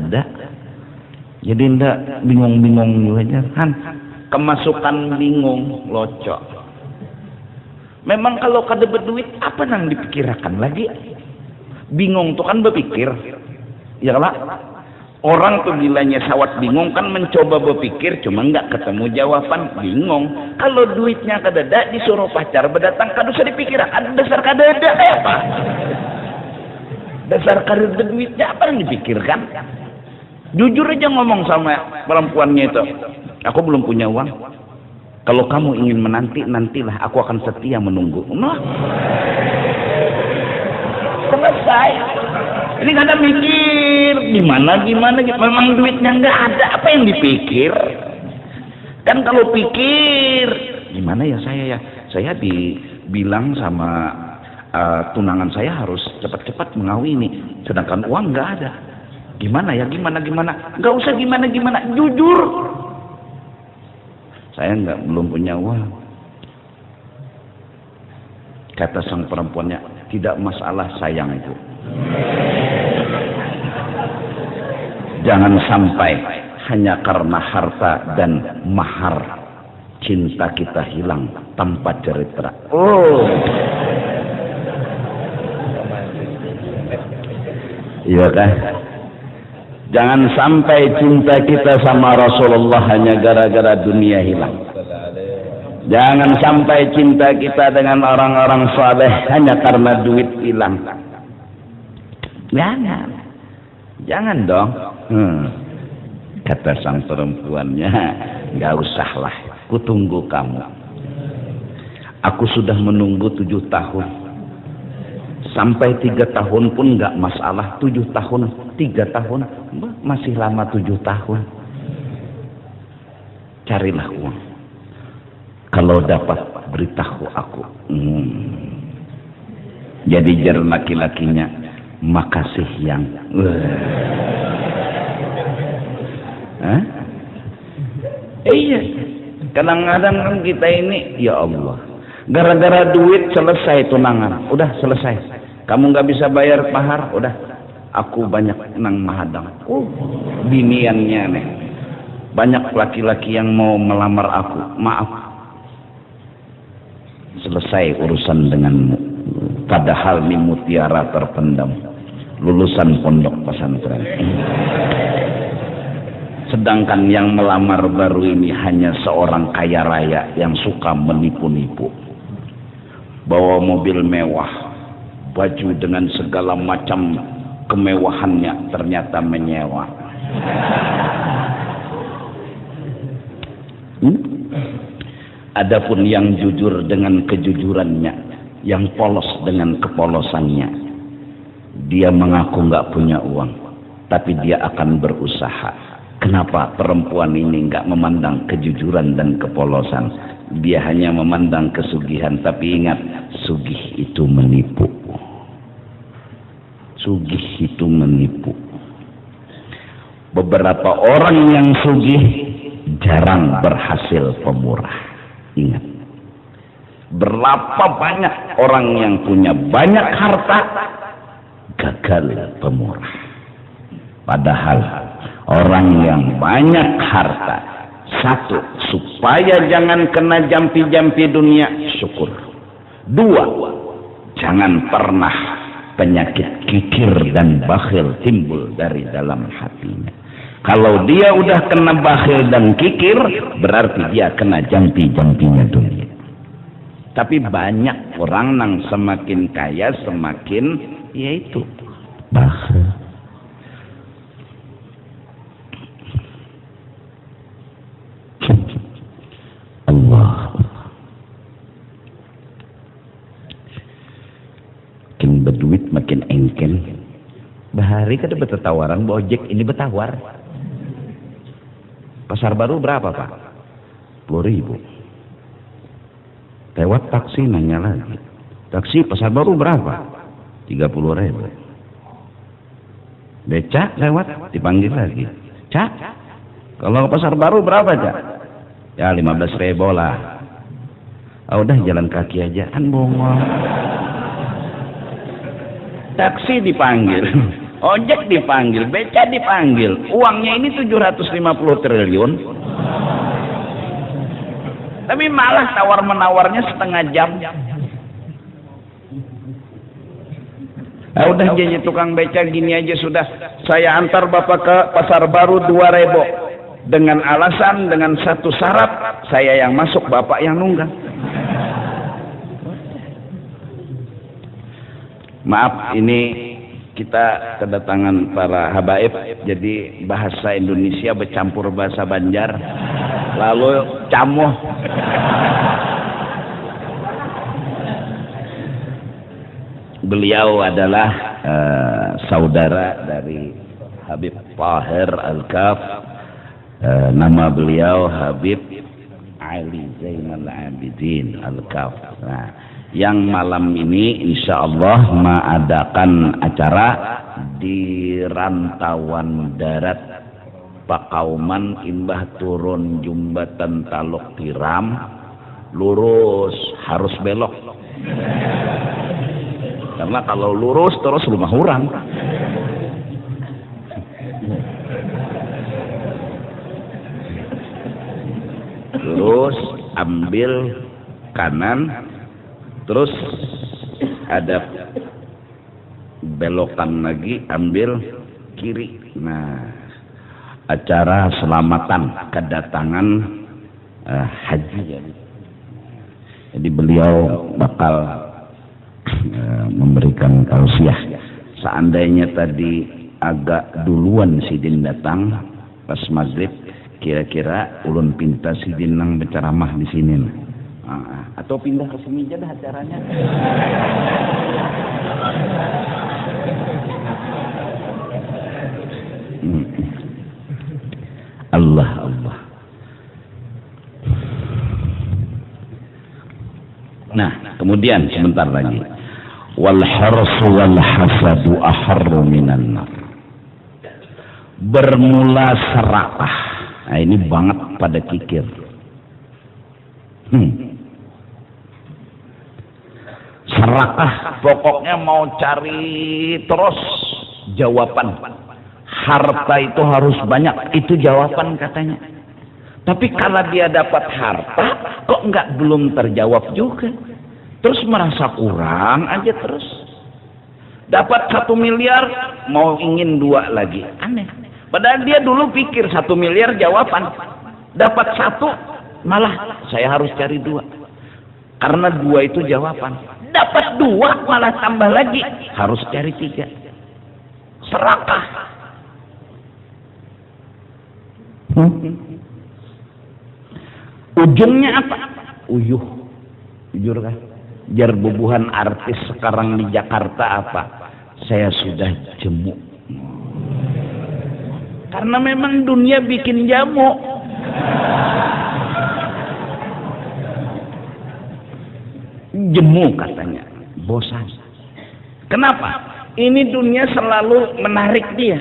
jadi ndak bingung juga jar kemasukan bingung locok. Memang kalau kada berduit apa nang dipikirkan lagi? Bingung tuh kan berpikir. Ya lah. Orang tuh bilanya sawat bingung kan mencoba berpikir cuma nggak ketemu jawaban bingung. Kalau duitnya kada ada disuruh pacar berdatang kada usah dipikirkan dasar kada ada apa? Dasar kada ada duitnya apa yang dipikirkan? Jujur aja ngomong sama perempuannya itu. Aku belum punya uang. Kalau kamu ingin menanti, nantilah. Aku akan setia menunggu. Nah, selesai. Ini nggak ada mikir. Gimana. Memang duitnya nggak ada. Apa yang dipikir? Kan kalau pikir, gimana ya saya ya? Saya dibilang sama tunangan saya harus cepat-cepat mengawini. Sedangkan uang nggak ada. Gimana ya? Gimana? Nggak usah gimana. Jujur. Saya belum punya uang. Kata sang perempuannya, tidak masalah sayangku. Jangan sampai hanya karena harta dan mahar cinta kita hilang tanpa cerita. Oh, iya kan? Jangan sampai cinta kita sama Rasulullah hanya gara-gara dunia hilang. Jangan sampai cinta kita dengan orang-orang saleh hanya karena duit hilang. Jangan dong. Kata sang perempuannya, nggak usahlah, ku tunggu kamu. Aku sudah menunggu 7 tahun. Sampai 3 tahun pun nggak masalah. 7 tahun, 3 tahun, masih lama 7 tahun. Carilah uang. Kalau dapat beritahu aku. Jadi jar laki-lakinya, makasih yang. Iya. Kadang-kadang kan kita ini, ya Allah. Gara-gara duit selesai tunangan, udah selesai. Kamu nggak bisa bayar mahar, udah. Aku banyak nang mahadang. Biniannya nih. Banyak laki-laki yang mau melamar aku. Maaf. Selesai urusan denganmu. Padahal ini mutiara terpendam. Lulusan pondok pesantren. Sedangkan yang melamar baru ini hanya seorang kaya raya yang suka menipu-nipu. Bawa mobil mewah, baju dengan segala macam kemewahannya ternyata menyewa. Adapun yang jujur dengan kejujurannya, yang polos dengan kepolosannya, dia mengaku nggak punya uang, tapi dia akan berusaha. Kenapa perempuan ini nggak memandang kejujuran dan kepolosan? Dia hanya memandang kesugihan, tapi ingat, sugih itu menipu. Sugih itu menipu. Beberapa orang yang sugih jarang berhasil pemurah. Ingat, berapa banyak orang yang punya banyak harta gagal pemurah. Padahal orang yang banyak harta, satu, supaya jangan kena jampi-jampi dunia, syukur. 2, jangan pernah penyakit kikir dan bakhil timbul dari dalam hatinya. Kalau dia udah kena bakhil dan kikir, berarti dia kena jampi-jampinya dunia. Tapi banyak orang yang semakin kaya semakin yaitu bakhil. Allah. Makin berduit makin engkel. Bahari kada bertawaran, ojek ini bertawar. Pasar Baru berapa, Pak? 10.000. Lewat taksi nanya lagi, taksi Pasar Baru berapa? 30.000. Becak lewat dipanggil lagi, Cak, kalau ke Pasar Baru berapa Cak? Ya 15.000 lah. Ah, udah jalan kaki aja, kan bongol. Taksi dipanggil, ojek dipanggil, becak dipanggil, uangnya ini 750 triliun. Tapi malah tawar-menawarnya setengah jam. Udah jadi tukang beca gini aja sudah. Saya antar Bapak ke Pasar Baru 2.000. Dengan alasan, dengan satu syarat, saya yang masuk, Bapak yang nunggang. Maaf, ini kita kedatangan para habaib, jadi bahasa Indonesia bercampur bahasa Banjar, lalu camuh. Beliau adalah saudara dari Habib Tahir Al-Kaf. Nama beliau Habib Ali Zainal Abidin Al-Kaf. Nah, yang malam ini insya Allah mengadakan acara di Rantauan Darat Pakauman, imbah turun Jumbatan Taluk Tiram, lurus harus belok. Karena kalau lurus terus rumah orang. Lurus ambil kanan, terus ada belokan lagi, ambil kiri. Nah, acara selamatan kedatangan haji. Jadi beliau bakal memberikan tausiah. Seandainya tadi agak duluan Sidin datang pas maghrib, kira-kira ulun pinta Sidin nang berceramah di sini. Atau pindah ke sini aja dah acaranya. Allah Allah. Nah, kemudian sebentar lagi. Wal harsu wal hasadu aharru minan nar. Bermula serakah. Nah, ini banget pada kikir. Serakah, pokoknya mau cari terus jawaban. Harta itu harus banyak, itu jawaban katanya. Tapi kalau dia dapat harta, kok belum terjawab juga. Terus merasa kurang aja terus. Dapat 1 miliar, mau ingin 2 lagi. Aneh. Padahal dia dulu pikir 1 miliar jawaban. Dapat 1, malah saya harus cari 2. Karena 2 itu jawaban. Dapat 2, malah tambah lagi. Harus cari 3. Serakah. Ujungnya apa? Uyuh. Jujur kan? Jar bubuhan artis sekarang di Jakarta apa? Saya sudah jemu. Karena memang dunia bikin jamu. Jemu katanya, bosan. Kenapa? Ini dunia selalu menarik dia.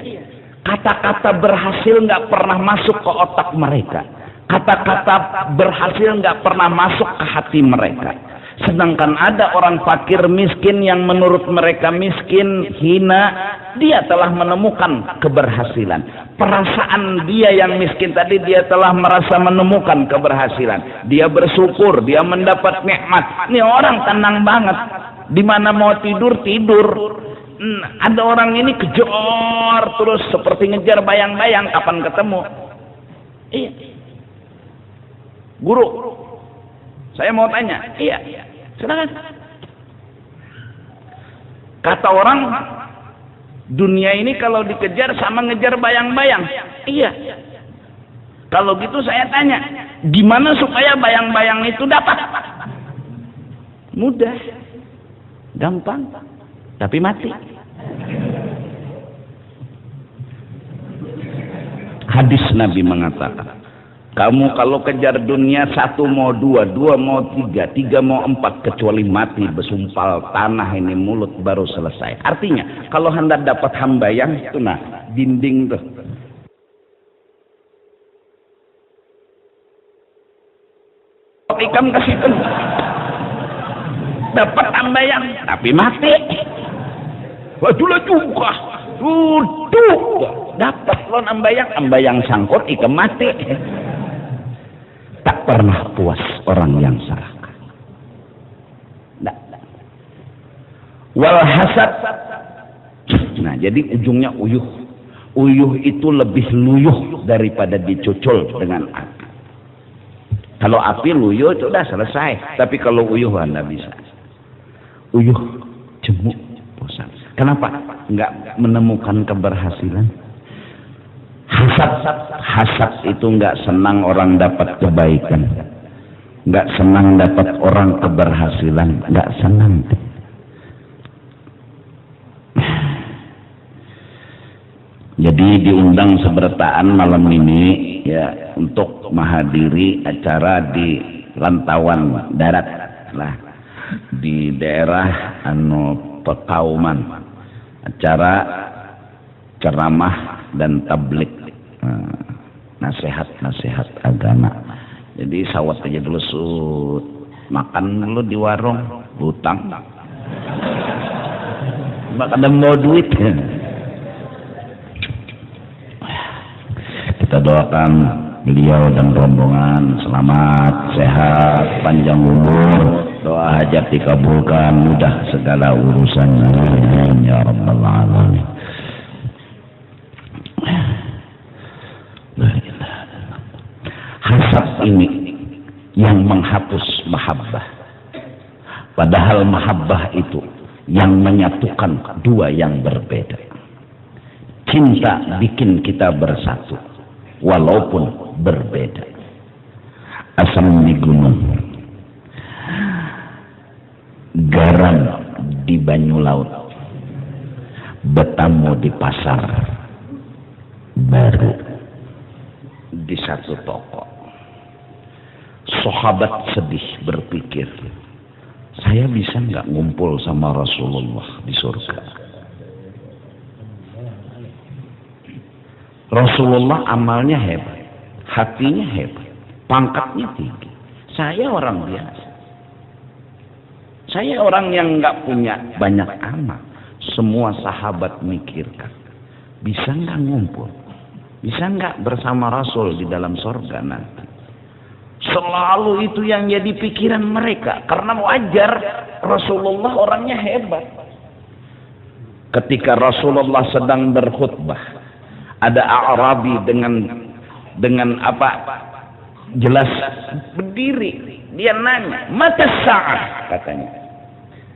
Kata-kata berhasil nggak pernah masuk ke otak mereka. Kata-kata berhasil nggak pernah masuk ke hati mereka. Sedangkan ada orang fakir miskin yang menurut mereka miskin, hina, dia telah menemukan keberhasilan. Perasaan dia yang miskin tadi, dia telah merasa menemukan keberhasilan. Dia bersyukur, dia mendapat nikmat. Ini orang tenang banget. Dimana mau tidur, tidur. Ada orang ini kejar terus seperti ngejar bayang-bayang, kapan ketemu. Iya. Guru, saya mau tanya. Iya, silakan. Kata orang, dunia ini kalau dikejar sama ngejar bayang-bayang. Iya. Kalau gitu saya tanya, gimana supaya bayang-bayang itu dapat? Mudah, gampang, tapi mati. Hadis Nabi mengatakan, Kamu kalau kejar dunia, satu mau dua, dua mau tiga, tiga mau empat, kecuali mati bersumpal tanah ini mulut baru selesai. Artinya kalau hendak dapat hambayang itu nah dinding tuh. Ikam kasih tuh. Dapat hambayang tapi mati. Waduh juga. Duduk. Dapat lon ambayang sangkut ikam mati. Tak pernah puas orang yang serakah. Wal hasad. Nah, jadi ujungnya uyuh. Uyuh itu lebih luyuh daripada dicucul dengan api. Kalau api luyuh itu udah selesai. Tapi kalau uyuh Anda bisa. Uyuh, jemuk, bosan. Kenapa? Enggak menemukan keberhasilan. Hasad itu enggak senang orang dapat kebaikan, enggak senang dapat orang keberhasilan, enggak senang. Jadi diundang sebertaan malam ini ya untuk menghadiri acara di Rantauan Darat lah di daerah Pekauman, acara ceramah dan tablik, nasihat agama. Jadi sawat aja dulu sud, makan dulu di warung, hutang, makan dan mau duit. Kita doakan beliau dan rombongan selamat, sehat, panjang umur, doa hajat dikabulkan, mudah segala urusannya ya rabbal alamin. Hasad ini yang menghapus mahabbah, padahal mahabbah itu yang menyatukan dua yang berbeda. Cinta bikin kita bersatu walaupun berbeda. Asam di gunung, garam di banyu laut, bertemu di pasar baru di satu toko. Sahabat sedih berpikir, saya bisa nggak ngumpul sama Rasulullah di surga? Rasulullah amalnya hebat, hatinya hebat, pangkatnya tinggi. Saya orang biasa. Saya orang yang nggak punya banyak amal. Semua sahabat mikirkan, bisa nggak ngumpul? Bisa nggak bersama Rasul di dalam surga nanti? Selalu itu yang jadi pikiran mereka. Karena wajar, Rasulullah orangnya hebat. Ketika Rasulullah sedang berkhutbah, ada A'rabi dengan apa? Jelas berdiri. Dia nanya, mata sa'ah, katanya.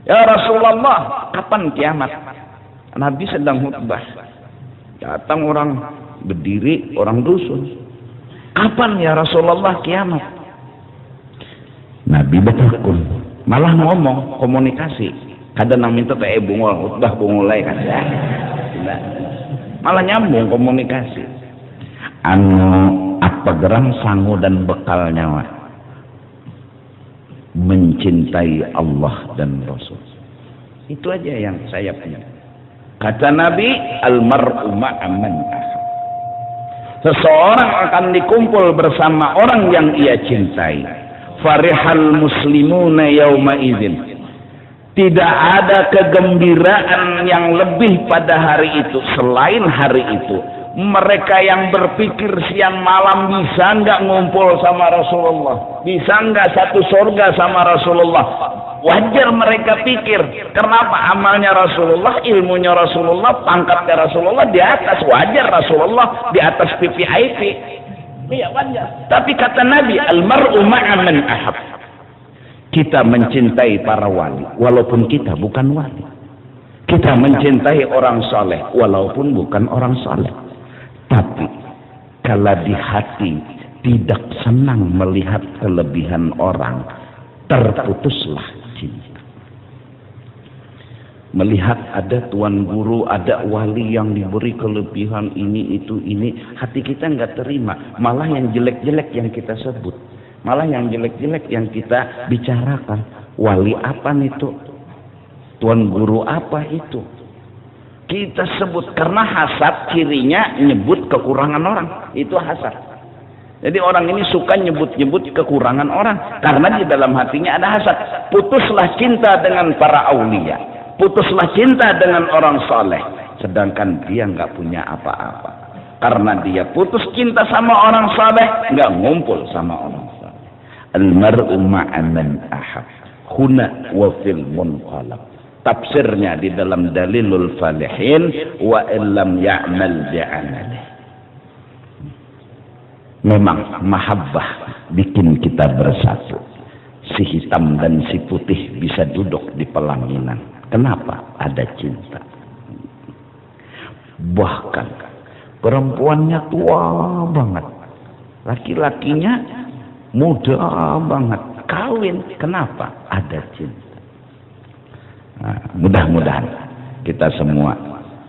Ya Rasulullah, kapan kiamat? Nabi sedang khutbah. Datang orang berdiri, orang dusun. Kapan ya Rasulullah kiamat? Nabi bertekun, malah ngomong, komunikasi. Kadang nang minta teh bungul, khutbah bungulai kan ya. Malah nyambung komunikasi. Apa geram sangu dan bekal nyawa? Mencintai Allah dan Rasul. Itu aja yang saya punya. Kata Nabi, almar'u ma'aman ahab. Seseorang akan dikumpul bersama orang yang ia cintai. Farihal muslimuna yawma idzin. Tidak ada kegembiraan yang lebih pada hari itu selain hari itu. Mereka yang berpikir siang malam bisa nggak ngumpul sama Rasulullah, bisa nggak satu surga sama Rasulullah. Wajar mereka pikir, kenapa amalnya Rasulullah, ilmunya Rasulullah, pangkatnya Rasulullah di atas. Wajar Rasulullah di atas VIP. Iya wajar. Tapi kata Nabi, almar'u ma'aman ahab. Kita mencintai para wali walaupun kita bukan wali. Kita mencintai orang soleh walaupun bukan orang soleh. Tapi kalau di hati tidak senang melihat kelebihan orang, terputuslah cinta. melihat ada tuan guru, ada wali yang diberi kelebihan ini, itu, ini, hati kita nggak terima. Malah yang jelek-jelek yang kita sebut. Malah yang jelek-jelek yang kita bicarakan. Wali apa itu? Tuan guru apa itu? Kita sebut, karena hasad cirinya nyebut kekurangan orang. Itu hasad. Jadi orang ini suka nyebut-nyebut kekurangan orang. Karena di dalam hatinya ada hasad. Putuslah cinta dengan para aulia. Putuslah cinta dengan orang soleh. Sedangkan dia nggak punya apa-apa. Karena dia putus cinta sama orang soleh, nggak ngumpul sama orang soleh. Al-mar'u ma'aman ahab. Huna wa fil munqalab. Tafsirnya di dalam Dalilul Falihin, wa illam ya'mal bi'amalih. Memang mahabbah bikin kita bersatu. Si hitam dan si putih bisa duduk di pelaminan. Kenapa? Ada cinta. Bahkan perempuannya tua banget, laki-lakinya muda banget, kawin. Kenapa? Ada cinta. Nah, mudah-mudahan kita semua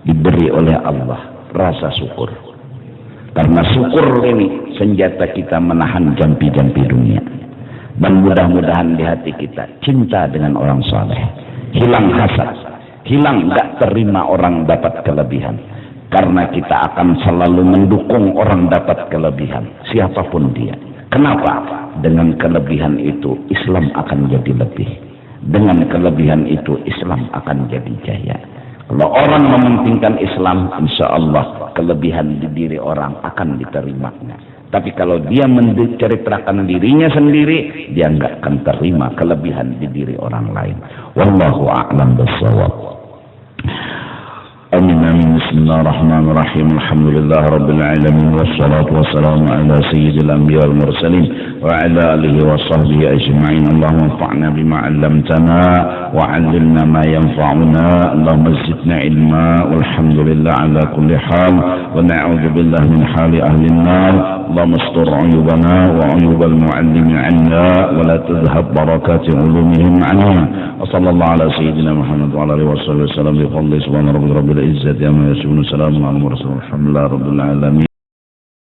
diberi oleh Allah rasa syukur. Karena syukur ini senjata kita menahan jampi-jampi dunia. Dan mudah-mudahan di hati kita cinta dengan orang saleh. Hilang hasad, hilang nggak terima orang dapat kelebihan. Karena kita akan selalu mendukung orang dapat kelebihan, siapapun dia. Kenapa? Dengan kelebihan itu Islam akan jadi lebih. Dengan kelebihan itu Islam akan jadi jaya. Kalau orang mementingkan Islam, insya Allah kelebihan di diri orang akan diterimanya. Tapi kalau dia menceritakan dirinya sendiri, dia nggak akan terima kelebihan di diri orang lain. Wallahu a'lam bishawab. Amin amin. Bismillahirrahmanirrahim. Alhamdulillah rabbil alamin wassalatu wassalamu ala sayyidil anbiya wal mursalin wa ala alihi wa sahbihi ajma'in. Allahumma anfa'na bima 'allamtana wa 'allimna ma yanfa'una. Allahumma zidna ilma walhamdulillah ala kulli hal wa na'udzu billahi min hali ahli an-nar. اللهم استر عيوبنا وعيوب المعلم عنا ولا تذهب بركات علومهم عنا وصلى الله على سيدنا محمد وعلى اله وصحبه وسلم بفضل سبحان ربك رب العزة عما يصفون وسلام على المرسلين والحمد لله رب العالمين.